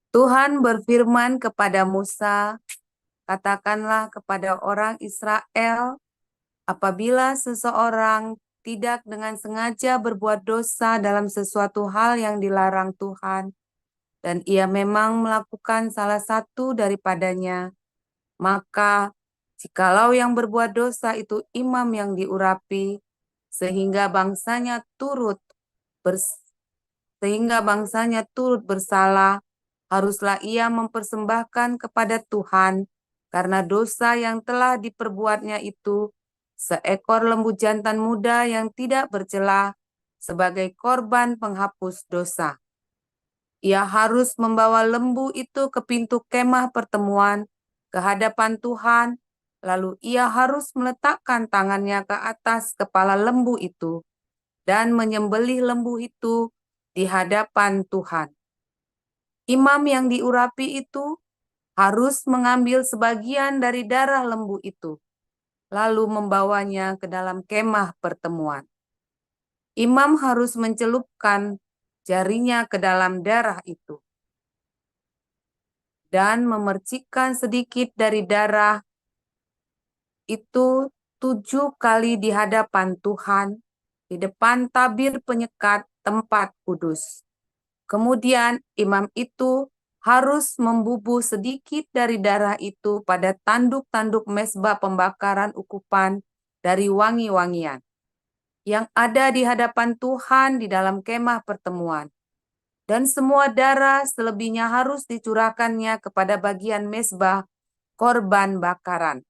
Tuhan berfirman kepada Musa, katakanlah kepada orang Israel, apabila seseorang tidak dengan sengaja berbuat dosa dalam sesuatu hal yang dilarang Tuhan, dan ia memang melakukan salah satu daripadanya, maka jikalau yang berbuat dosa itu imam yang diurapi, sehingga bangsanya turut bersalah, haruslah ia mempersembahkan kepada Tuhan karena dosa yang telah diperbuatnya itu seekor lembu jantan muda yang tidak bercela sebagai korban penghapus dosa. Ia harus membawa lembu itu ke pintu kemah pertemuan ke hadapan Tuhan, lalu ia harus meletakkan tangannya ke atas kepala lembu itu dan menyembelih lembu itu di hadapan Tuhan. Imam yang diurapi itu harus mengambil sebagian dari darah lembu itu, lalu membawanya ke dalam kemah pertemuan. Imam harus mencelupkan jarinya ke dalam darah itu dan memercikkan sedikit dari darah itu 7 kali di hadapan Tuhan, di depan tabir penyekat tempat kudus. Kemudian imam itu harus membubuh sedikit dari darah itu pada tanduk-tanduk mezbah pembakaran ukupan dari wangi-wangian yang ada di hadapan Tuhan di dalam kemah pertemuan. Dan semua darah selebihnya harus dicurahkannya kepada bagian mezbah korban bakaran.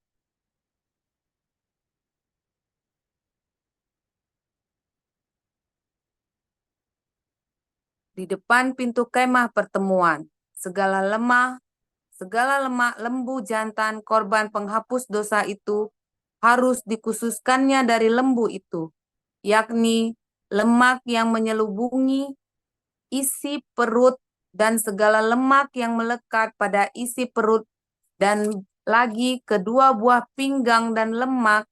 Di depan pintu kemah pertemuan, segala lemak lembu jantan korban penghapus dosa itu harus dikhususkannya dari lembu itu, yakni lemak yang menyelubungi isi perut dan segala lemak yang melekat pada isi perut, dan lagi kedua buah pinggang dan lemak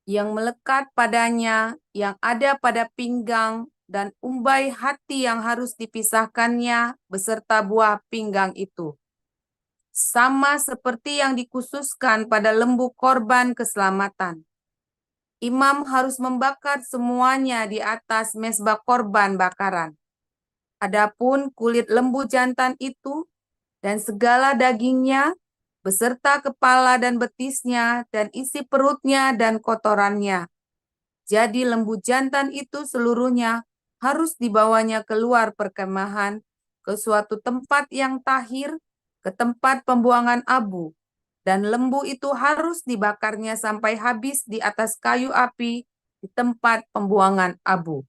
yang melekat padanya, yang ada pada pinggang, dan umbai hati yang harus dipisahkannya beserta buah pinggang itu. Sama seperti yang dikhususkan pada lembu korban keselamatan. Imam harus membakar semuanya di atas mezbah korban bakaran. Adapun kulit lembu jantan itu dan segala dagingnya, beserta kepala dan betisnya, dan isi perutnya dan kotorannya. Jadi lembu jantan itu seluruhnya harus dibawanya keluar perkemahan ke suatu tempat yang tahir, ke tempat pembuangan abu. Dan lembu itu harus dibakarnya sampai habis di atas kayu api di tempat pembuangan abu.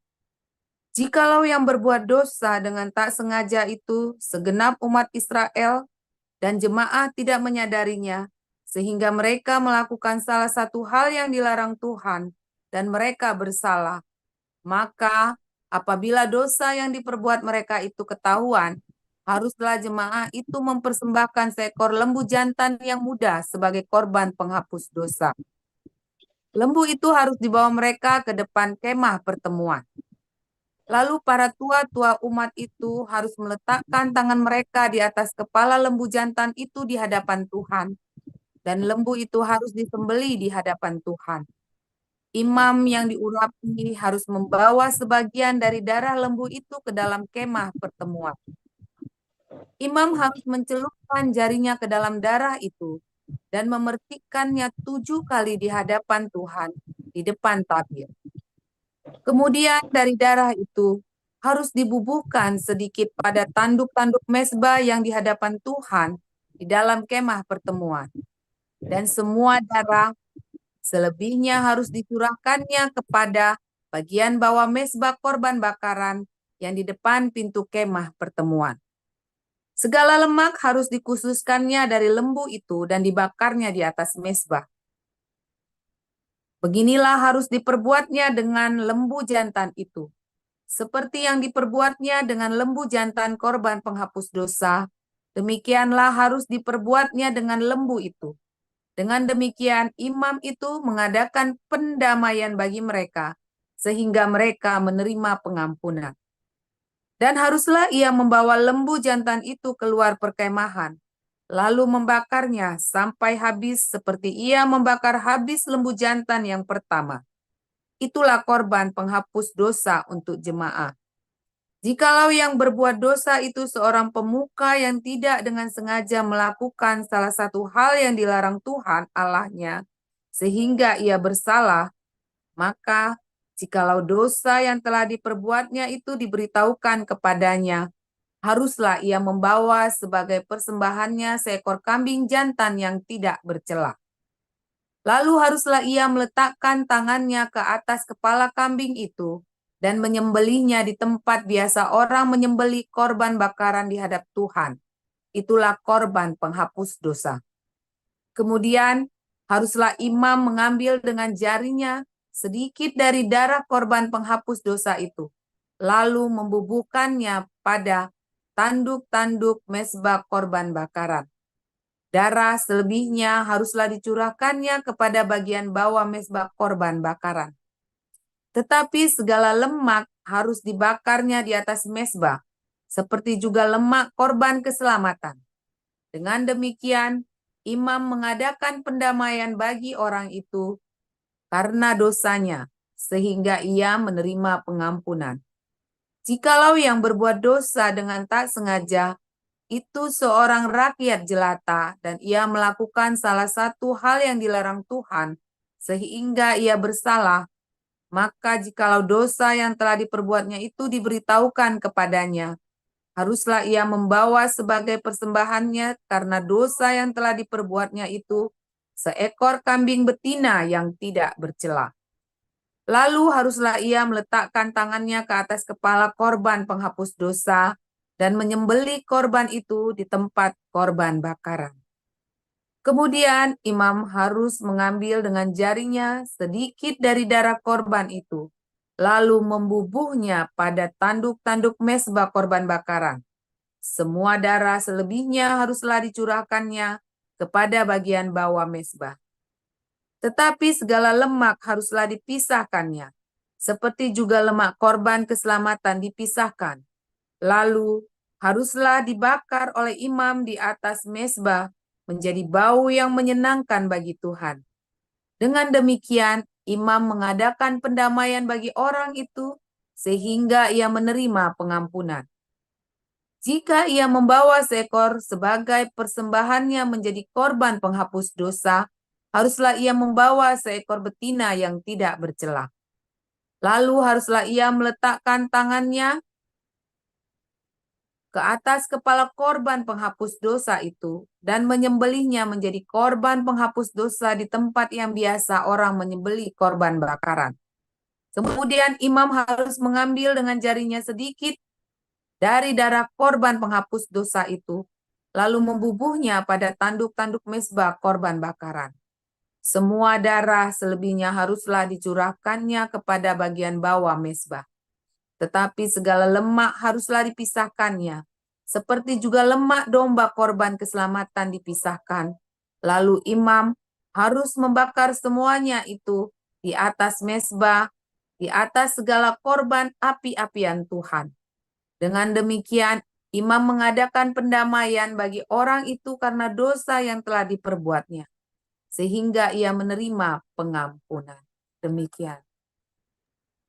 Jikalau yang berbuat dosa dengan tak sengaja itu segenap umat Israel dan jemaah tidak menyadarinya, sehingga mereka melakukan salah satu hal yang dilarang Tuhan, dan mereka bersalah, maka apabila dosa yang diperbuat mereka itu ketahuan, haruslah jemaah itu mempersembahkan seekor lembu jantan yang muda sebagai korban penghapus dosa. Lembu itu harus dibawa mereka ke depan kemah pertemuan. Lalu para tua-tua umat itu harus meletakkan tangan mereka di atas kepala lembu jantan itu di hadapan Tuhan. Dan lembu itu harus disembelih di hadapan Tuhan. Imam yang diurapi harus membawa sebagian dari darah lembu itu ke dalam kemah pertemuan. Imam harus mencelupkan jarinya ke dalam darah itu dan memercikkannya 7 kali di hadapan Tuhan di depan tabir. Kemudian dari darah itu harus dibubuhkan sedikit pada tanduk-tanduk mezbah yang di hadapan Tuhan di dalam kemah pertemuan. Dan semua darah selebihnya harus dicurahkannya kepada bagian bawah mezbah korban bakaran yang di depan pintu kemah pertemuan. Segala lemak harus dikhususkannya dari lembu itu dan dibakarnya di atas mezbah. Beginilah harus diperbuatnya dengan lembu jantan itu. Seperti yang diperbuatnya dengan lembu jantan korban penghapus dosa, demikianlah harus diperbuatnya dengan lembu itu. Dengan demikian, imam itu mengadakan pendamaian bagi mereka, sehingga mereka menerima pengampunan. Dan haruslah ia membawa lembu jantan itu keluar perkemahan, lalu membakarnya sampai habis seperti ia membakar habis lembu jantan yang pertama. Itulah korban penghapus dosa untuk jemaah. Jikalau yang berbuat dosa itu seorang pemuka yang tidak dengan sengaja melakukan salah satu hal yang dilarang Tuhan Allahnya, sehingga ia bersalah, maka jikalau dosa yang telah diperbuatnya itu diberitahukan kepadanya, haruslah ia membawa sebagai persembahannya seekor kambing jantan yang tidak bercela. Lalu haruslah ia meletakkan tangannya ke atas kepala kambing itu dan menyembelihnya di tempat biasa orang menyembelih korban bakaran di hadap Tuhan. Itulah korban penghapus dosa. Kemudian haruslah imam mengambil dengan jarinya sedikit dari darah korban penghapus dosa itu, lalu membubuhkannya pada tanduk-tanduk mezbah korban bakaran. Darah selebihnya haruslah dicurahkannya kepada bagian bawah mezbah korban bakaran. Tetapi segala lemak harus dibakarnya di atas mezbah, seperti juga lemak korban keselamatan. Dengan demikian, imam mengadakan pendamaian bagi orang itu karena dosanya, sehingga ia menerima pengampunan. Jikalau yang berbuat dosa dengan tak sengaja, itu seorang rakyat jelata dan ia melakukan salah satu hal yang dilarang Tuhan, sehingga ia bersalah, maka jikalau dosa yang telah diperbuatnya itu diberitahukan kepadanya, haruslah ia membawa sebagai persembahannya karena dosa yang telah diperbuatnya itu seekor kambing betina yang tidak bercela. Lalu haruslah ia meletakkan tangannya ke atas kepala korban penghapus dosa dan menyembelih korban itu di tempat korban bakaran. Kemudian imam harus mengambil dengan jarinya sedikit dari darah korban itu, lalu membubuhnya pada tanduk-tanduk mezbah korban bakaran. Semua darah selebihnya haruslah dicurahkannya kepada bagian bawah mezbah. Tetapi segala lemak haruslah dipisahkannya, seperti juga lemak korban keselamatan dipisahkan. Lalu haruslah dibakar oleh imam di atas mezbah menjadi bau yang menyenangkan bagi Tuhan. Dengan demikian, imam mengadakan pendamaian bagi orang itu sehingga ia menerima pengampunan. Jika ia membawa seekor sebagai persembahannya menjadi korban penghapus dosa, haruslah ia membawa seekor betina yang tidak bercela. Lalu haruslah ia meletakkan tangannya ke atas kepala korban penghapus dosa itu dan menyembelihnya menjadi korban penghapus dosa di tempat yang biasa orang menyembelih korban bakaran. Kemudian imam harus mengambil dengan jarinya sedikit dari darah korban penghapus dosa itu, lalu membubuhnya pada tanduk-tanduk mezbah korban bakaran. Semua darah selebihnya haruslah dicurahkannya kepada bagian bawah mezbah. Tetapi segala lemak haruslah dipisahkannya, seperti juga lemak domba korban keselamatan dipisahkan. Lalu imam harus membakar semuanya itu di atas mezbah, di atas segala korban api-apian Tuhan. Dengan demikian, imam mengadakan pendamaian bagi orang itu karena dosa yang telah diperbuatnya, sehingga ia menerima pengampunan. Demikian.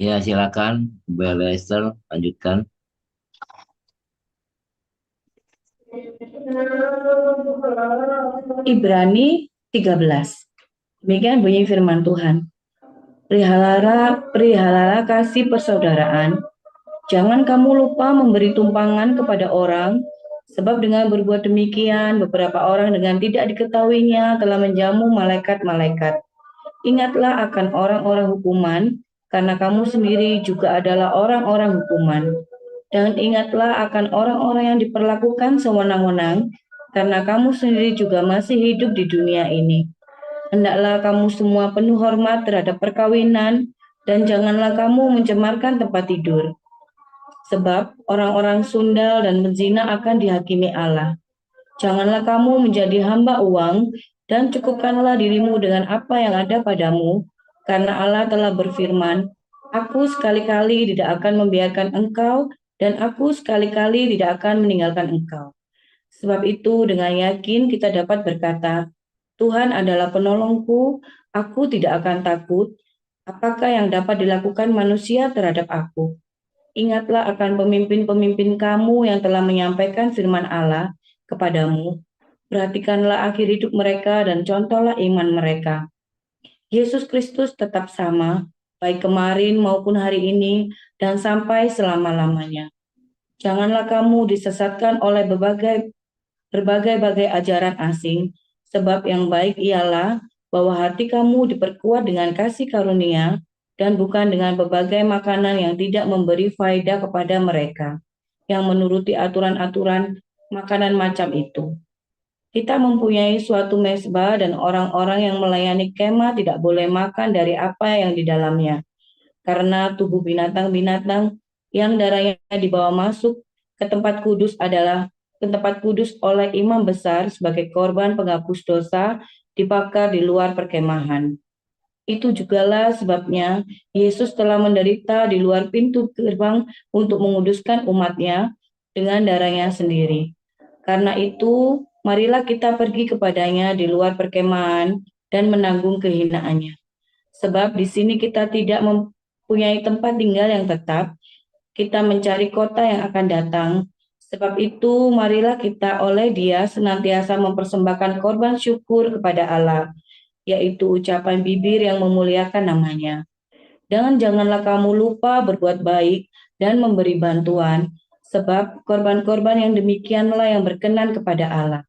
Ya, silakan, Bu Esther, lanjutkan. Ibrani 13. Demikian bunyi firman Tuhan. Perihalalah kasih persaudaraan. Jangan kamu lupa memberi tumpangan kepada orang, sebab dengan berbuat demikian, beberapa orang dengan tidak diketahuinya telah menjamu malaikat-malaikat. Ingatlah akan orang-orang hukuman, karena kamu sendiri juga adalah orang-orang hukuman. Dan ingatlah akan orang-orang yang diperlakukan sewenang-wenang, karena kamu sendiri juga masih hidup di dunia ini. Hendaklah kamu semua penuh hormat terhadap perkawinan, dan janganlah kamu mencemarkan tempat tidur. Sebab orang-orang sundal dan penzina akan dihakimi Allah. Janganlah kamu menjadi hamba uang, dan cukupkanlah dirimu dengan apa yang ada padamu, karena Allah telah berfirman, Aku sekali-kali tidak akan membiarkan engkau, dan aku sekali-kali tidak akan meninggalkan engkau. Sebab itu dengan yakin kita dapat berkata, Tuhan adalah penolongku, aku tidak akan takut. Apakah yang dapat dilakukan manusia terhadap aku? Ingatlah akan pemimpin-pemimpin kamu yang telah menyampaikan firman Allah kepadamu. Perhatikanlah akhir hidup mereka dan contohlah iman mereka. Yesus Kristus tetap sama, baik kemarin maupun hari ini, dan sampai selama-lamanya. Janganlah kamu disesatkan oleh berbagai-bagai ajaran asing, sebab yang baik ialah bahwa hati kamu diperkuat dengan kasih karunia dan bukan dengan berbagai makanan yang tidak memberi faedah kepada mereka, yang menuruti aturan-aturan makanan macam itu. Kita mempunyai suatu mezbah dan orang-orang yang melayani kemah tidak boleh makan dari apa yang di dalamnya, karena tubuh binatang-binatang yang darahnya dibawa masuk ke tempat kudus adalah ke tempat kudus oleh imam besar sebagai korban penghapus dosa dibakar di luar perkemahan. Itu jugalah sebabnya Yesus telah menderita di luar pintu gerbang untuk menguduskan umatnya dengan darahnya sendiri. Karena itu, marilah kita pergi kepadanya di luar perkemahan dan menanggung kehinaannya. Sebab di sini kita tidak mempunyai tempat tinggal yang tetap, kita mencari kota yang akan datang. Sebab itu, marilah kita oleh Dia senantiasa mempersembahkan korban syukur kepada Allah, yaitu ucapan bibir yang memuliakan namanya. Dan janganlah kamu lupa berbuat baik dan memberi bantuan, sebab korban-korban yang demikianlah yang berkenan kepada Allah.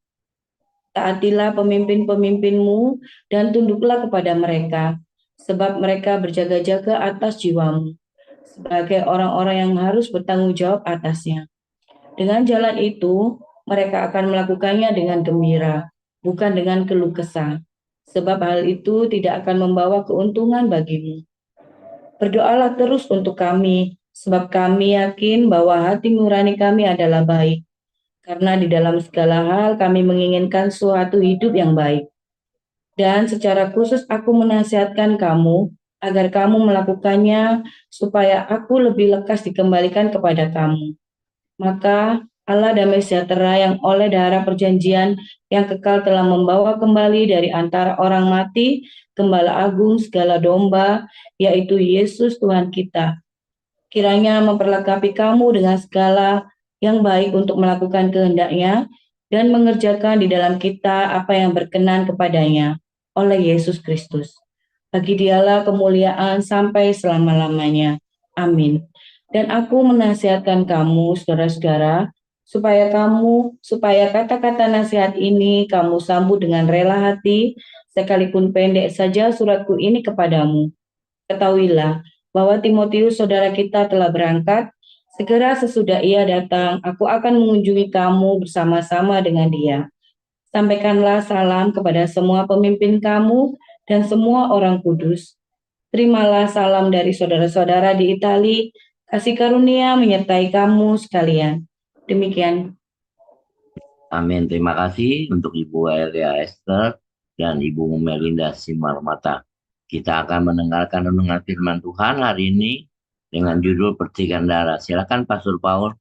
Taatilah pemimpin-pemimpinmu dan tunduklah kepada mereka, sebab mereka berjaga-jaga atas jiwamu, sebagai orang-orang yang harus bertanggung jawab atasnya. Dengan jalan itu, mereka akan melakukannya dengan gembira, bukan dengan keluh kesah, sebab hal itu tidak akan membawa keuntungan bagimu. Berdoalah terus untuk kami, sebab kami yakin bahwa hati nurani kami adalah baik, karena di dalam segala hal kami menginginkan suatu hidup yang baik. Dan secara khusus aku menasihatkan kamu, agar kamu melakukannya, supaya aku lebih lekas dikembalikan kepada kamu. Maka Allah damai sejahtera yang oleh darah perjanjian yang kekal telah membawa kembali dari antara orang mati Gembala Agung segala domba, yaitu Yesus Tuhan kita. Kiranya memperlengkapi kamu dengan segala yang baik untuk melakukan kehendak-Nya dan mengerjakan di dalam kita apa yang berkenan kepadanya oleh Yesus Kristus. Bagi Dialah kemuliaan sampai selama-lamanya. Amin. Dan aku menasihatkan kamu, saudara-saudara, supaya kata-kata nasihat ini kamu sambut dengan rela hati, sekalipun pendek saja suratku ini kepadamu. Ketahuilah bahwa Timotius saudara kita telah berangkat. Segera sesudah ia datang, aku akan mengunjungi kamu bersama-sama dengan dia. Sampaikanlah salam kepada semua pemimpin kamu dan semua orang kudus. Terimalah salam dari saudara-saudara di Itali. Kasih karunia menyertai kamu sekalian. Demikian. Amin. Terima kasih untuk Ibu Elia Esther dan Ibu Melinda Simarmata. Kita akan mendengarkan renungan firman Tuhan hari ini dengan judul Percikan Darah. Silakan Pastor Paul.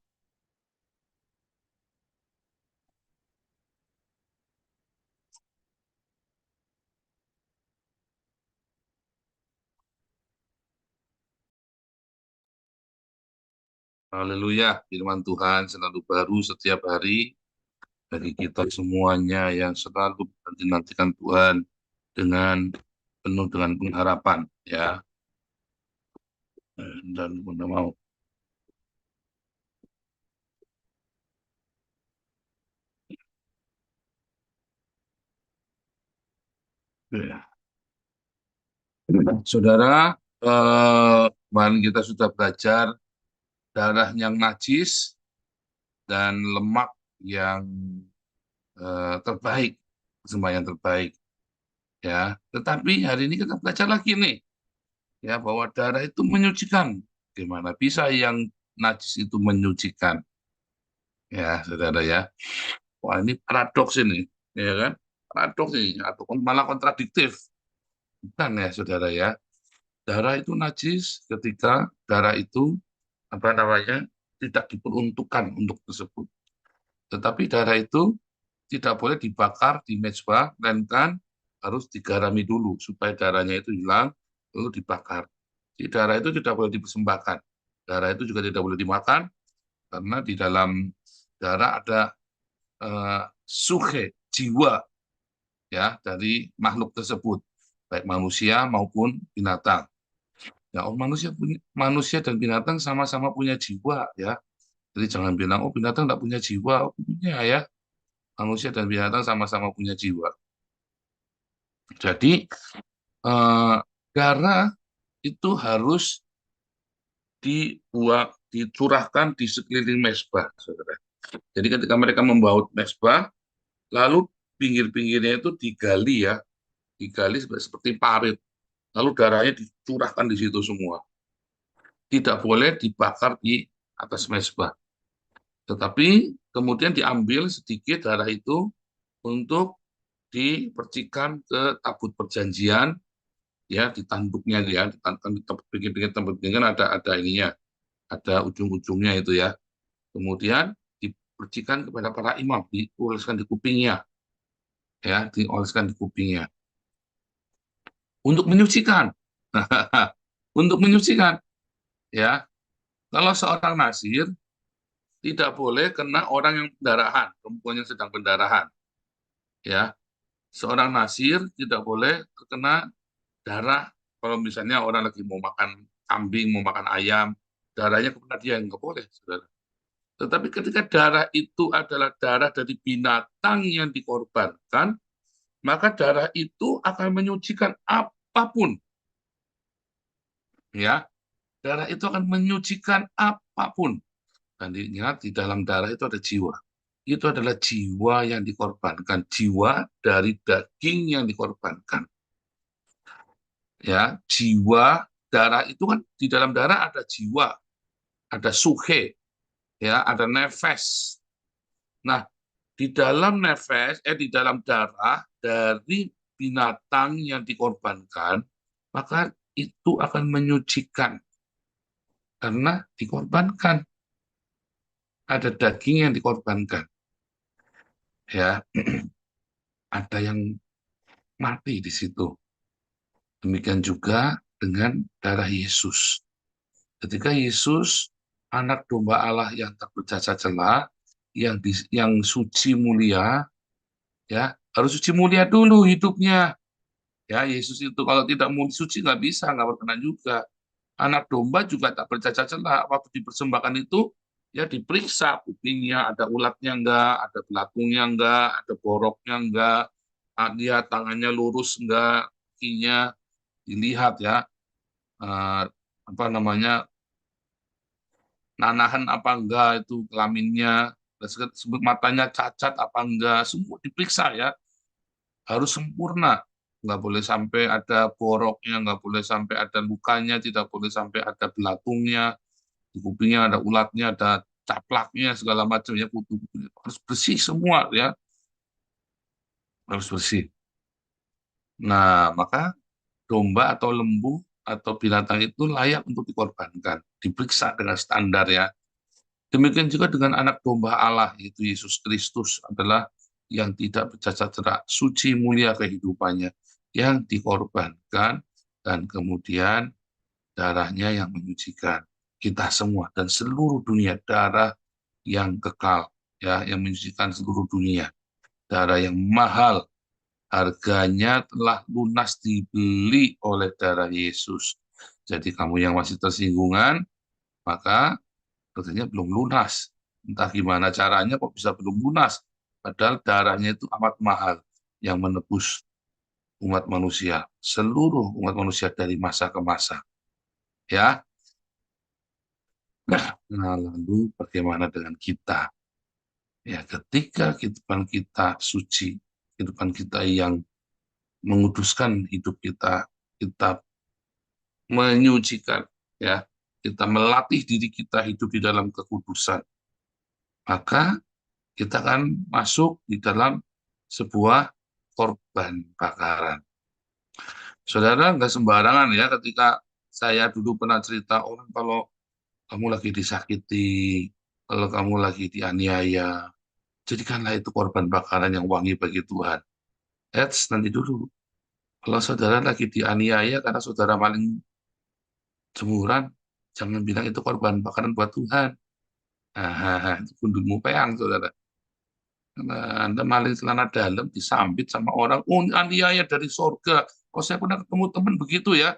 Haleluya, firman Tuhan selalu baru setiap hari bagi kita semuanya yang selalu menantikan Tuhan dengan penuh dengan pengharapan, ya. Dan mau ya. Saudara, kemarin kita sudah belajar darah yang najis dan lemak yang terbaik, sembahyang terbaik, ya. Tetapi hari ini kita belajar lagi nih, ya, bahwa darah itu menyucikan. Gimana bisa yang najis itu menyucikan? Ya, saudara ya. Wah, ini paradoks ini, ya kan? Paradoks ini, atau malah kontradiktif. Bukan ya, saudara ya. Darah itu najis ketika darah itu tidak diperuntukkan untuk tersebut. Tetapi darah itu tidak boleh dibakar di mezbah, melainkan harus digarami dulu supaya darahnya itu hilang, lalu dibakar. Jadi darah itu tidak boleh dipersembahkan. Darah itu juga tidak boleh dimakan, karena di dalam darah ada suhe, jiwa ya dari makhluk tersebut, baik manusia maupun binatang. Ya, manusia dan binatang sama-sama punya jiwa ya. Jadi jangan bilang oh binatang tidak punya jiwa, oh, punya ya. Manusia dan binatang sama-sama punya jiwa. Jadi darah itu harus dicurahkan di sekeliling mezbah, saudara. Jadi ketika mereka membaut mezbah, lalu pinggir-pinggirnya itu digali seperti parit, lalu darahnya dicurahkan di situ semua. Tidak boleh dibakar di atas mezbah, tetapi kemudian diambil sedikit darah itu untuk dipercikan ke tabut perjanjian, ya di tanduknya ya, di pinggir-pinggir tabut perjanjian ada ininya, ada ujung-ujungnya itu ya. Kemudian dipercikan kepada para imam, dioleskan di kupingnya, ya, dioleskan di kupingnya untuk menyucikan. Untuk menyucikan, ya. Kalau seorang nazir tidak boleh kena orang yang pendarahan, perempuan yang sedang pendarahan, ya. Seorang nazir tidak boleh terkena darah. Kalau misalnya orang lagi mau makan kambing, mau makan ayam, darahnya kepada dia nggak boleh, saudara. Tetapi ketika darah itu adalah darah dari binatang yang dikorbankan, maka darah itu akan menyucikan apapun. Ya, darah itu akan menyucikan apapun. Dan ingat, di dalam darah itu ada jiwa. Itu adalah jiwa yang dikorbankan, jiwa dari daging yang dikorbankan. Ya, jiwa darah itu kan di dalam darah ada jiwa, ada suhe, ya, ada nefes. Nah, di dalam darah dari binatang yang dikorbankan, maka itu akan menyucikan karena dikorbankan. Ada daging yang dikorbankan. Ya, ada yang mati di situ. Demikian juga dengan darah Yesus. Ketika Yesus, anak domba Allah yang tak bercacat celah, yang suci mulia, ya harus suci mulia dulu hidupnya. Ya, Yesus itu kalau tidak mau suci nggak bisa, nggak berkenan juga. Anak domba juga tak bercacat celah. Waktu dipersembahkan itu, ya diperiksa kupingnya, ada ulatnya enggak, ada belatungnya enggak, ada boroknya enggak, dia tangannya lurus enggak, kakinya dilihat ya, eh, apa namanya, nanahan apa enggak itu kelaminnya, sebut matanya cacat apa enggak, semua diperiksa ya, harus sempurna. Nggak boleh sampai ada boroknya, nggak boleh sampai ada lukanya, tidak boleh sampai ada belatungnya, di kupingnya ada ulatnya, ada caplaknya, segala macam ya, kutu-kutu. Harus bersih semua ya, harus bersih. Nah, maka domba atau lembu atau binatang itu layak untuk dikorbankan, diperiksa dengan standar ya. Demikian juga dengan anak domba Allah, yaitu Yesus Kristus adalah yang tidak bercacat celah, suci mulia kehidupannya, yang dikorbankan, dan kemudian darahnya yang menyucikan kita semua dan seluruh dunia, darah yang kekal, ya, yang menyucikan seluruh dunia, darah yang mahal, harganya telah lunas dibeli oleh darah Yesus. Jadi kamu yang masih tersinggungan, maka katanya belum lunas. Entah gimana caranya kok bisa belum lunas. Padahal darahnya itu amat mahal yang menebus umat manusia, seluruh umat manusia dari masa ke masa. Ya. Nah, lalu bagaimana dengan kita? Ya, ketika kehidupan kita suci, kehidupan kita yang menguduskan hidup kita, kita menyucikan, ya, kita melatih diri kita hidup di dalam kekudusan, maka kita akan masuk di dalam sebuah korban bakaran. Saudara, nggak sembarangan ya ketika Saya dulu pernah cerita orang kalau kamu lagi disakiti, kalau kamu lagi dianiaya, jadikanlah itu korban bakaran yang wangi bagi Tuhan. Nanti dulu. Kalau saudara lagi dianiaya karena saudara maling jemuran, jangan bilang itu korban bakaran buat Tuhan. Itu gundulmu peang, saudara. Karena Anda maling celana dalam, disambit sama orang, oh ini aniaya dari sorga. Oh saya pernah ketemu teman begitu ya.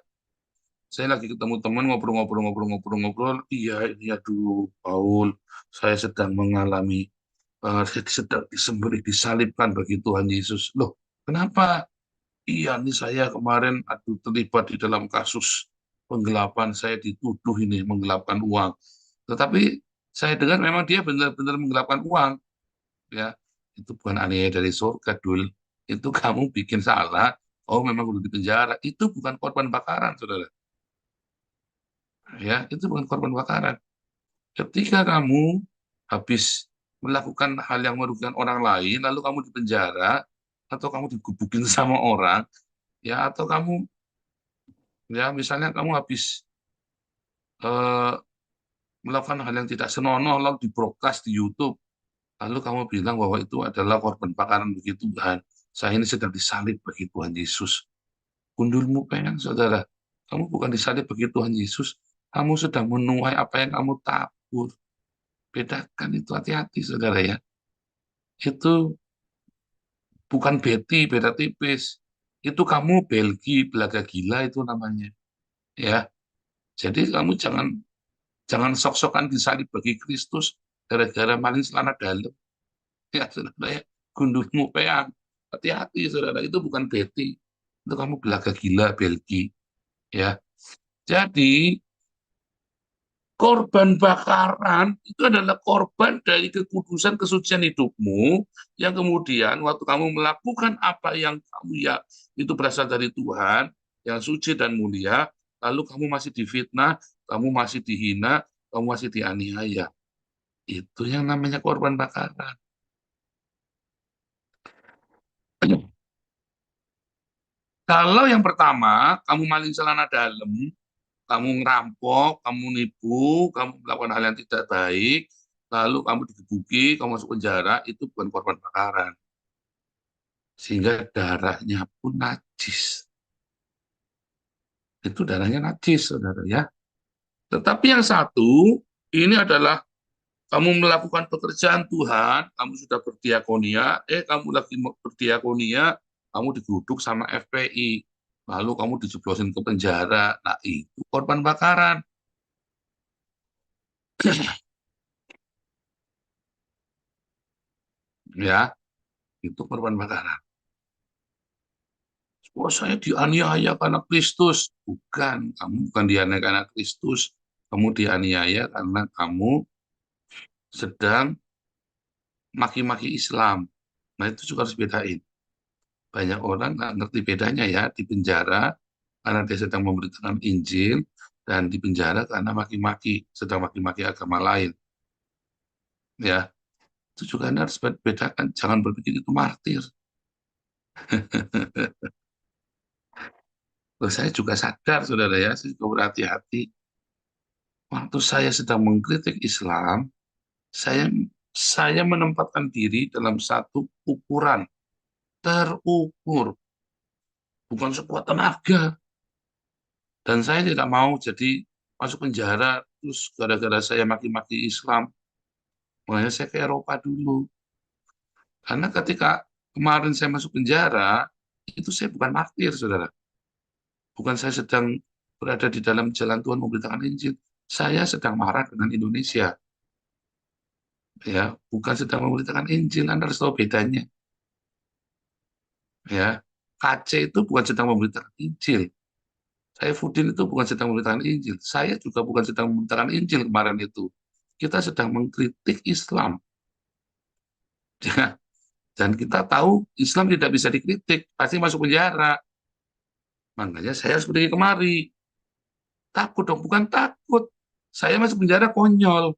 Saya lagi ketemu teman ngobrol-ngobrol, iya ini aduh Paul, saya sedang mengalami, saya sedang disembelih, disalibkan bagi Tuhan Yesus. Loh, kenapa? Iya, ini saya kemarin aduh terlibat di dalam kasus penggelapan, saya dituduh ini menggelapkan uang. Tetapi saya dengar memang dia benar-benar menggelapkan uang, ya. Itu bukan aniaya dari surga, Dul. Itu kamu bikin salah, oh memang perlu dipenjara. Itu bukan korban bakaran, saudara. Ya, itu bukan korban bakaran. Ketika kamu habis melakukan hal yang merugikan orang lain, lalu kamu dipenjara, atau kamu digebukin sama orang, ya, atau kamu, ya, misalnya kamu habis eh, melakukan hal yang tidak senonoh, lalu di broadcast di YouTube, lalu kamu bilang bahwa itu adalah korban bakaran bagi Tuhan. Saya ini sedang disalib bagi Tuhan Yesus. Gundulmu pengen, saudara. Kamu bukan disalib bagi Tuhan Yesus. Kamu sedang menuai apa yang kamu tabur. Bedakan itu, hati-hati, saudara ya. Itu bukan Betty, beda tipis. Itu kamu Belgi, belaga gila itu namanya. Ya, jadi kamu jangan jangan sok-sokan disalib bagi Kristus gara-gara maling celana dalam. Ya, saudara ya, gundulmu peang. Hati-hati, saudara. Itu bukan Betty. Itu kamu belaga gila Belgi. Ya, jadi korban bakaran itu adalah korban dari kekudusan kesucian hidupmu yang kemudian waktu kamu melakukan apa yang kamu ya itu berasal dari Tuhan yang suci dan mulia, lalu kamu masih difitnah, kamu masih dihina, kamu masih dianiaya. Itu yang namanya korban bakaran. Kalau yang pertama, kamu maling celana dalam, kamu ngerampok, kamu nipu, kamu melakukan hal yang tidak baik, lalu kamu digebuki, kamu masuk penjara, itu bukan korban bakaran. Sehingga darahnya pun najis. Itu darahnya najis, saudara ya. Tetapi yang satu, ini adalah kamu melakukan pekerjaan Tuhan, kamu sudah berdiakonia, kamu lagi berdiakonia, kamu digeruduk sama FPI, lalu kamu dijeblosin ke penjara. Nah, itu korban bakaran. Ya, itu korban bakaran. Oh, saya dianiaya karena Kristus. Bukan, kamu bukan dianiaya karena Kristus. Kamu dianiaya karena kamu sedang maki-maki Islam. Nah, itu juga harus bedain. Banyak orang nggak ngerti bedanya ya, di penjara karena dia sedang memberitakan Injil, dan di penjara karena maki-maki, sedang maki-maki agama lain. Ya, itu juga Anda harus bedakan. Jangan berpikir itu martir. Loh, saya juga sadar, saudara ya, saya juga berhati-hati. Waktu saya sedang mengkritik Islam, saya saya menempatkan diri dalam satu ukuran terukur, bukan sekuat tenaga. Dan saya tidak mau jadi masuk penjara terus gara-gara saya maki-maki Islam. Makanya saya ke Eropa dulu. Karena ketika kemarin saya masuk penjara, itu saya bukan martir, saudara. Bukan saya sedang berada di dalam jalan Tuhan memberitakan Injil. Saya sedang marah dengan Indonesia. Ya, bukan sedang memberitakan Injil. Anda harus tahu bedanya. Ya, KC itu bukan sedang memberitakan Injil. Saya Fudin itu bukan sedang memberitakan Injil. Saya juga bukan sedang memberitakan Injil kemarin itu. Kita sedang mengkritik Islam. Ya, dan kita tahu Islam tidak bisa dikritik, pasti masuk penjara. Makanya saya harus pergi kemari. Takut dong, bukan takut. Saya masuk penjara konyol.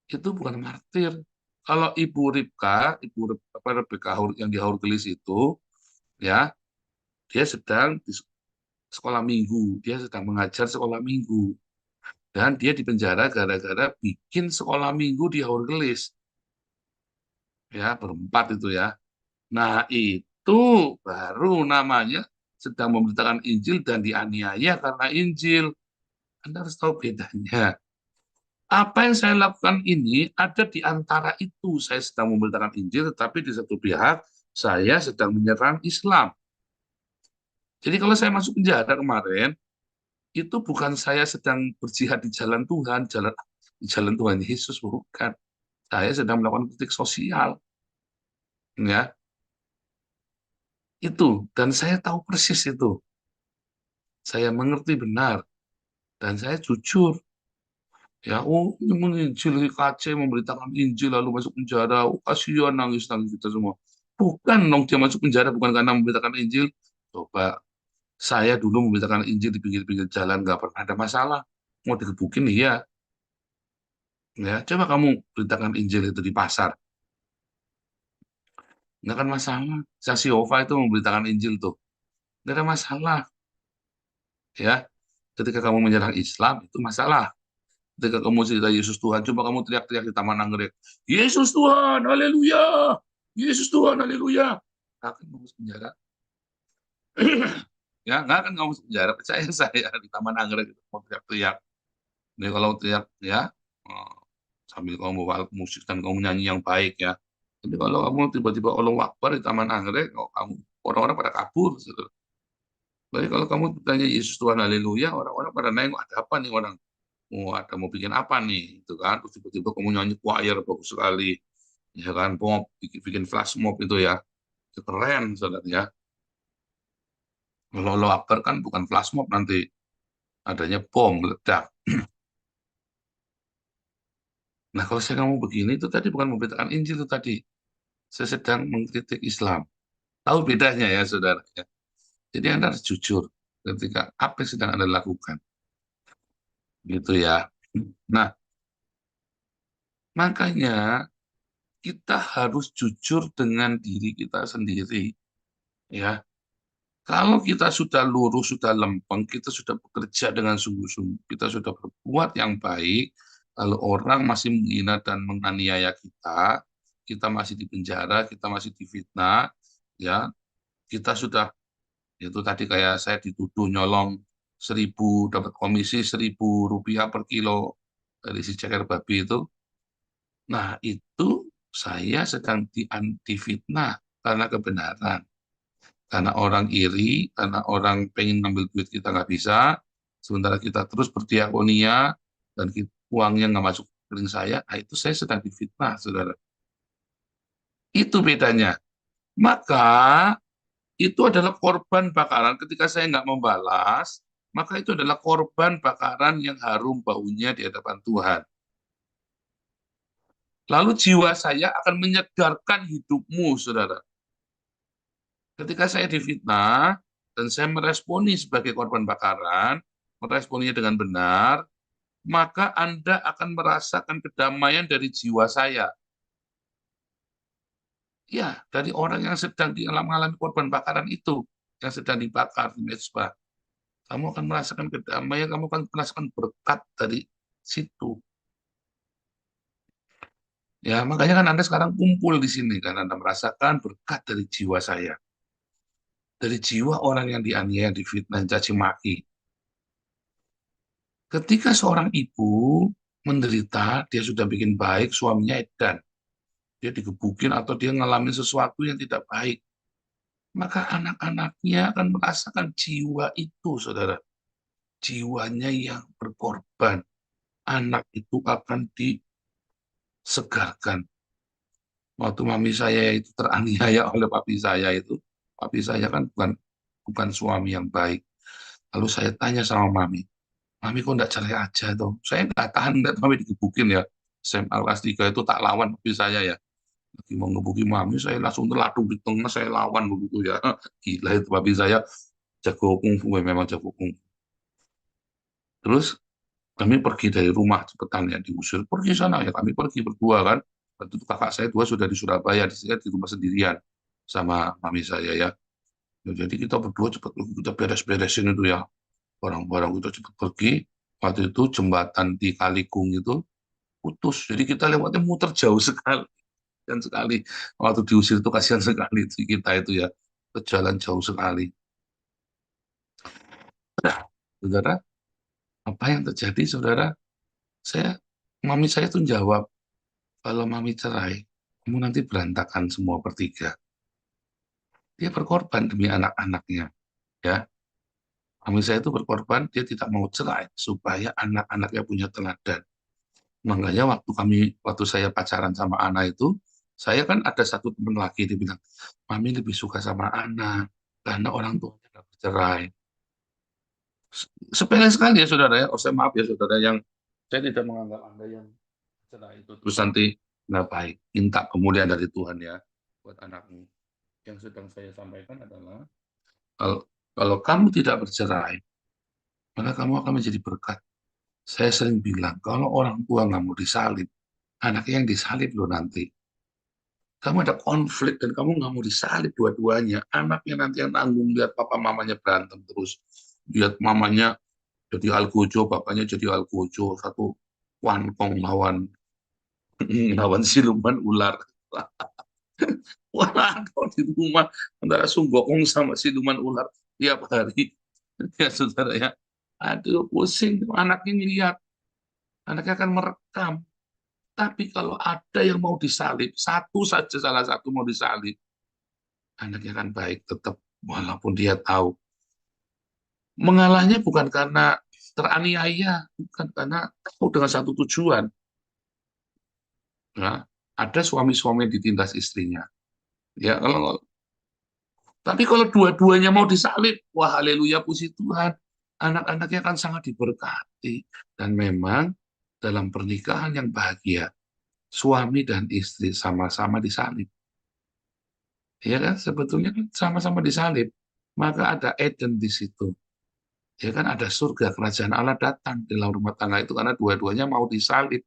Itu bukan martir. Kalau Ibu Ripka, Rebeka yang di Haurgelis itu, ya, dia sedang sekolah minggu. Dia sedang mengajar sekolah minggu. Dan dia dipenjara gara-gara bikin sekolah minggu di Haurgelis. Ya, berempat itu ya. Nah, itu baru namanya sedang memberitakan Injil dan dianiaya karena Injil. Anda harus tahu bedanya. Apa yang saya lakukan ini ada di antara itu. Saya sedang memberitakan Injil, tetapi di satu pihak saya sedang menyerang Islam. Jadi kalau saya masuk penjara kemarin, itu bukan saya sedang berjihad di jalan Tuhan, di jalan Tuhan Yesus, bukan. Saya sedang melakukan kritik sosial, ya itu. Dan saya tahu persis itu. Saya mengerti benar dan saya jujur. Ya, oh, ini menginjil KC memberitakan Injil lalu masuk penjara. Oh, kasihan nangis-nangis kita semua. Bukan dong dia masuk penjara bukan karena memberitakan Injil. Coba saya dulu memberitakan Injil di pinggir-pinggir jalan nggak pernah ada masalah. Mau digebukin iya. Ya, coba kamu beritakan Injil itu di pasar. Nggak akan masalah. Saksi Yehova itu memberitakan Injil tuh. Nggak ada masalah. Ya, ketika kamu menyerang Islam itu masalah. Ketika kamu cerita Yesus Tuhan, coba kamu teriak-teriak di Taman Anggrek. Yesus Tuhan, haleluya. Yesus Tuhan, haleluya. Nggak akan kamu masuk penjara. Ya, nggak akan kamu masuk penjara. Percaya saya di Taman Anggrek itu mau teriak-teriak. Ini kalau teriak ya, eh, sambil kamu bawa alat musik dan kamu nyanyi yang baik ya. Tapi kalau kamu tiba-tiba Allahu Akbar di Taman Anggrek, kalau kamu orang-orang pada kabur. Gitu. Tapi kalau kamu tanya Yesus Tuhan, haleluya, orang-orang pada nengok, ada apa nih orang? Oh, ada mau bikin apa nih, itu kan? Terus tiba-tiba kamu nyanyi choir bagus sekali, ya kan? Pop, bikin flash mob itu ya, itu keren, saudara ya. Kalau Allahu Akbar kan bukan flash mob nanti, adanya bom meledak. Nah, kalau saya ngomong begini itu tadi bukan memberitakan Injil itu tadi, saya sedang mengkritik Islam. Tahu bedanya ya, saudara? Ya. Jadi Anda harus jujur ketika apa yang sedang Anda lakukan, gitu ya. Nah, makanya kita harus jujur dengan diri kita sendiri, ya. Kalau kita sudah lurus, sudah lempeng, kita sudah bekerja dengan sungguh-sungguh, kita sudah berbuat yang baik, kalau orang masih menghina dan menganiaya kita masih di penjara, kita masih difitnah, ya, kita sudah, itu tadi kayak saya dituduh nyolong 1.000, dapat komisi 1.000 rupiah per kilo dari si ceker babi itu. Nah, itu saya sedang difitnah karena kebenaran. Karena orang iri, karena orang pengen ngambil duit kita nggak bisa, sementara kita terus berdiakonia, dan uangnya nggak masuk ke rekening saya, nah itu saya sedang difitnah, saudara. Itu bedanya. Maka, itu adalah korban bakaran. Ketika saya nggak membalas, maka itu adalah korban bakaran yang harum baunya di hadapan Tuhan. Lalu jiwa saya akan menyegarkan hidupmu, saudara. Ketika saya difitnah dan saya meresponi sebagai korban bakaran, meresponinya dengan benar, maka Anda akan merasakan kedamaian dari jiwa saya. Ya, dari orang yang sedang mengalami korban bakaran itu, yang sedang dibakar di mezbah. Kamu akan merasakan kedamaian, kamu akan merasakan berkat dari situ. Ya, makanya kan Anda sekarang kumpul di sini, kan Anda merasakan berkat dari jiwa saya. Dari jiwa orang yang dianiaya, difitnah, caci maki. Ketika seorang ibu menderita, dia sudah bikin baik, suaminya edan. Dia digebukin atau dia ngalamin sesuatu yang tidak baik. Maka anak-anaknya akan merasakan jiwa itu, saudara. Jiwanya yang berkorban. Anak itu akan disegarkan. Waktu mami saya itu teraniaya oleh papi saya kan bukan suami yang baik. Lalu saya tanya sama mami kok enggak cerai aja dong? Saya nggak tahan, enggak mami digebukin ya. SMA kelas 3 itu tak lawan papi saya ya. Lagi mau ngebuki mami, saya langsung terladung di tengah, saya lawan begitu ya. Gila itu papi saya, jago kungfu, memang jago kungfu. Terus kami pergi dari rumah, cepetan ya, diusir. Pergi sana ya, kami pergi berdua kan. Waktu itu kakak saya dua sudah di Surabaya, di rumah sendirian sama mami saya ya. Ya, jadi kita berdua cepat kita beres-beresin itu ya. Barang-barang kita cepat pergi. Waktu itu jembatan di Kalikung itu putus. Jadi kita lewatnya muter jauh sekali. Dan sekali. Waktu diusir itu kasihan sekali itu kita itu ya. Berjalan jauh sekali. Nah, saudara, apa yang terjadi, saudara? Mami saya tuh jawab, kalau mami cerai, kamu nanti berantakan semua bertiga. Dia berkorban demi anak-anaknya. Ya, mami saya itu berkorban, dia tidak mau cerai supaya anak-anaknya punya teladan. Makanya waktu saya pacaran sama Ana itu, saya kan ada satu teman lagi, dia bilang, mami lebih suka sama Ana, karena orang tuanya nggak bercerai. Sepele sekali ya saudara ya, saya maaf ya saudara, yang saya tidak menganggap Anda yang cerai itu terus nanti nggak baik. Minta kemuliaan dari Tuhan ya buat anakmu. Yang sedang saya sampaikan adalah, kalau, kalau kamu tidak bercerai, maka kamu akan menjadi berkat. Saya sering bilang, kalau orang tua nggak mau disalib, anaknya yang disalib loh nanti. Kamu ada konflik dan kamu nggak mau disalib dua-duanya. Anaknya nanti yang tanggung, lihat papa mamanya berantem terus. Lihat mamanya jadi algojo, bapaknya jadi algojo. Satu wankong lawan lawan siluman ular. Wah, kalau di rumah antara Sunggokong sama siluman ular tiap hari. Ya saudara ya. Aduh, pusing. Anaknya lihat. Anaknya akan merekam. Tapi kalau ada yang mau disalib, satu saja salah satu mau disalib, anaknya akan baik tetap. Walaupun dia tahu. Mengalahnya bukan karena teraniaya, bukan karena tahu dengan satu tujuan. Nah, ada suami-suami yang ditindas istrinya. Ya, tapi kalau dua-duanya mau disalib, wah haleluya puji Tuhan. Anak-anaknya akan sangat diberkati. Dan memang dalam pernikahan yang bahagia, suami dan istri sama-sama disalib. Ya kan, sebetulnya kan sama-sama disalib. Maka ada Eden di situ. Ya kan, ada surga, kerajaan Allah datang di dalam rumah tangga itu karena dua-duanya mau disalib,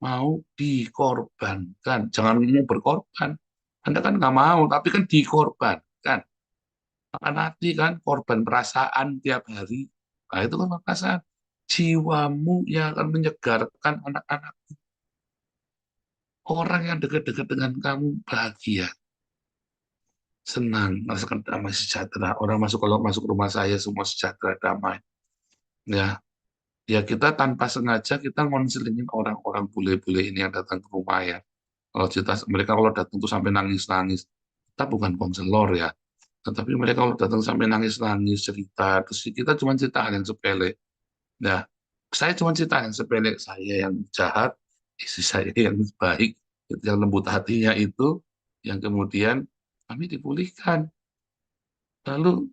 mau dikorbankan. Jangan mau berkorban. Anda kan nggak mau, tapi kan dikorbankan. Makan hati kan, korban perasaan tiap hari. Nah, itu kan perasaan. Jiwamu yang akan menyegarkan anak-anak. Orang yang dekat-dekat dengan kamu bahagia, senang, merasakan damai sejahtera. Orang kalau masuk rumah saya semua sejahtera, damai. Ya, ya kita tanpa sengaja kita ngonselingin orang-orang bule-bule ini yang datang ke rumah ya. Kalau mereka kalau datang tuh sampai nangis-nangis, kita bukan konselor ya. Tetapi mereka kalau datang sampai nangis-nangis cerita, terus kita cuma cerita hal yang sepele. Nah, saya cuma cerita yang sepele, saya yang jahat, istri saya yang baik, yang lembut hatinya itu, yang kemudian kami dipulihkan. Lalu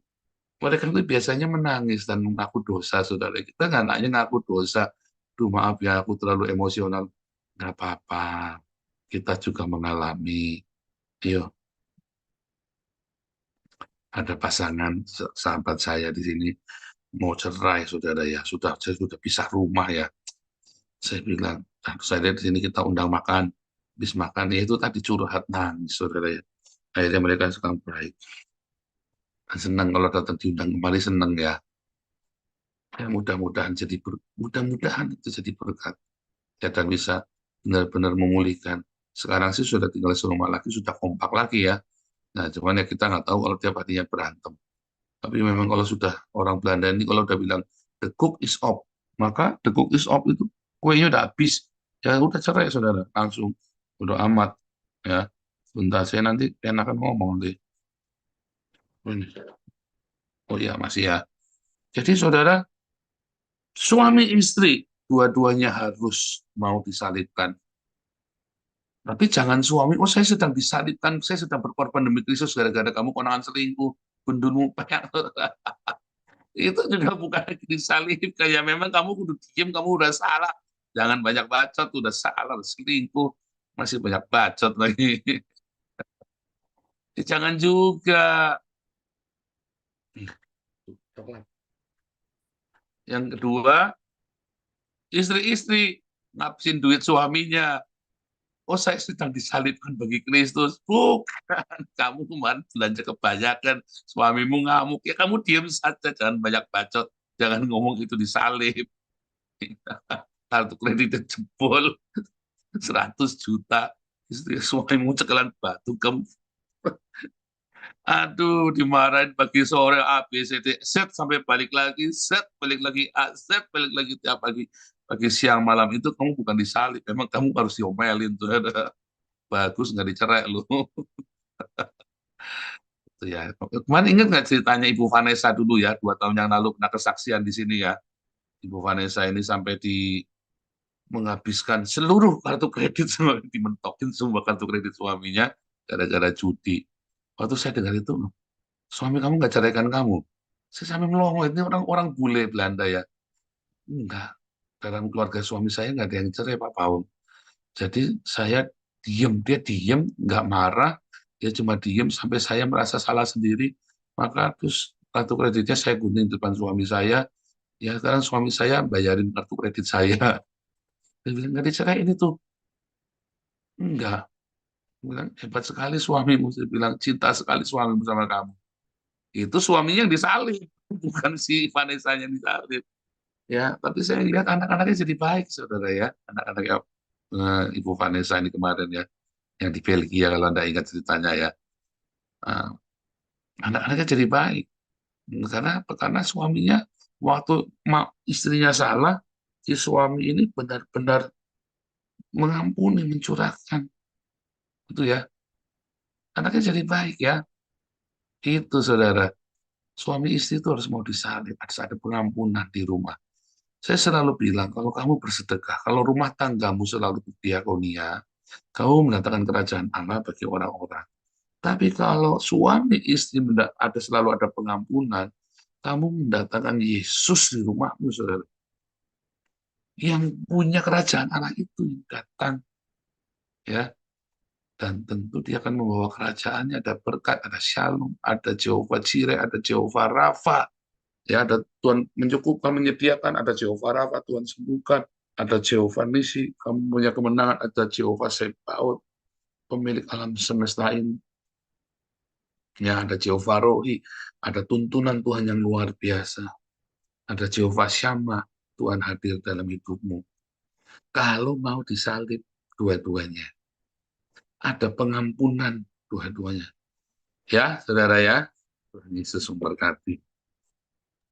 mereka itu biasanya menangis dan mengaku dosa, saudara. Kita nggak nanya ngaku dosa. Duh, maaf ya, aku terlalu emosional. Nggak apa-apa. Kita juga mengalami. Yuk, ada pasangan sahabat saya di sini mau cerai, saudara ya. Saya sudah pisah rumah ya. Saya bilang, saya lihat di sini kita undang makan. Habis makan, ya itu tadi curhat nangis, saudara ya. Akhirnya mereka sekarang baik. Dan senang kalau datang diundang kembali, senang ya. Ya, mudah-mudahan itu jadi berkat ya, dan bisa benar-benar memulihkan. Sekarang sih sudah tinggal serumah lagi, sudah kompak lagi ya. Nah, cuman ya kita nggak tahu kalau tiap harinya berantem. Tapi memang kalau sudah orang Belanda ini kalau udah bilang the cook is off, maka the cook is off itu kuenya udah habis. Ya udah cerai saudara, langsung udah amat ya. Sebentar saya nanti enakan ngomong deh. Oh iya masih ya. Jadi saudara, suami istri dua-duanya harus mau disalibkan. Tapi jangan suami, oh saya sedang disalibkan, saya sedang berkorban demi Kristus gara-gara kamu konangan selingkuh, bundulmu banyak. Itu juga bukan lagi disalib, kayak memang kamu kudu diem, kamu udah salah. Jangan banyak bacot, udah salah, selingkuh, masih banyak bacot lagi. Jangan juga. Yang kedua, istri-istri ngabisin duit suaminya. oh saya sedang disalibkan bagi Kristus. Bukan, kamu kemarin belanja kebanyakan, suamimu ngamuk, ya kamu diam saja, jangan banyak bacot, jangan ngomong itu disalib. Kartu kreditnya jebol 100 juta, istri suamimu cekelan batu, kamu aduh dimarahin pagi sore A B C D set sampai balik lagi set balik lagi A set balik lagi tiap pagi pagi siang malam itu kamu bukan disalib, memang kamu harus diomelin tuh. Bagus nggak dicerai lu. Itu ya. Kemarin ingat nggak ceritanya Ibu Vanessa dulu ya, 2 tahun yang lalu pernah kesaksian di sini ya. Ibu Vanessa ini sampai menghabiskan seluruh kartu kredit, semua dimentokin semua kartu kredit suaminya gara-gara judi. Waktu saya dengar itu, suami kamu nggak ceraikan kamu. Saya sampai melongo, ini orang-orang bule Belanda ya. Enggak. Dalam keluarga suami saya nggak ada yang cerai, Pak Paul. Jadi saya diem, dia diem, nggak marah, dia cuma diem sampai saya merasa salah sendiri. Maka terus kartu kreditnya saya gunting di depan suami saya. Ya sekarang suami saya bayarin kartu kredit saya. Dia bilang, nggak dicerai ini tuh. Enggak. Dia bilang, hebat sekali suamimu. Saya bilang, cinta sekali suamimu sama kamu. Itu suaminya yang disalib, bukan si Vanessa yang disalib. Ya, tapi saya lihat anak-anaknya jadi baik, saudara ya. Anak-anaknya Ibu Vanessa ini kemarin ya, yang di Belgia kalau Anda ingat ceritanya ya. Nah, anak-anaknya jadi baik. Karena apa? Karena suaminya waktu istrinya salah, si suami ini benar-benar mengampuni, mencurahkan. Itu ya. Anaknya jadi baik ya. Itu saudara. Suami istri itu harus mau disalib, harus ada pengampunan di rumah. Saya selalu bilang, kalau kamu bersedekah, kalau rumah tanggamu selalu berdiakonia, kamu mendatangkan kerajaan Allah bagi orang-orang. Tapi kalau suami istri selalu ada pengampunan, kamu mendatangkan Yesus di rumahmu, saudara. Yang punya kerajaan Allah itu yang datang, ya. Dan tentu dia akan membawa kerajaannya, ada berkat, ada shalom, ada Jehovah Jireh, ada Jehovah Rafa, ya, ada Tuhan mencukupkan, menyediakan, ada Jehovah Rafa, Tuhan sembuhkan, ada Jehovah Nisi, kamu punya kemenangan, ada Jehovah Sebaot, pemilik alam semesta ini. Ya, ada Jehovah Rohi, ada tuntunan Tuhan yang luar biasa. Ada Jehovah Shammah, Tuhan hadir dalam hidupmu. Kalau mau disalib dua-duanya, ada pengampunan dua-duanya. Ya, saudara ya, Tuhan Yesus memberkati.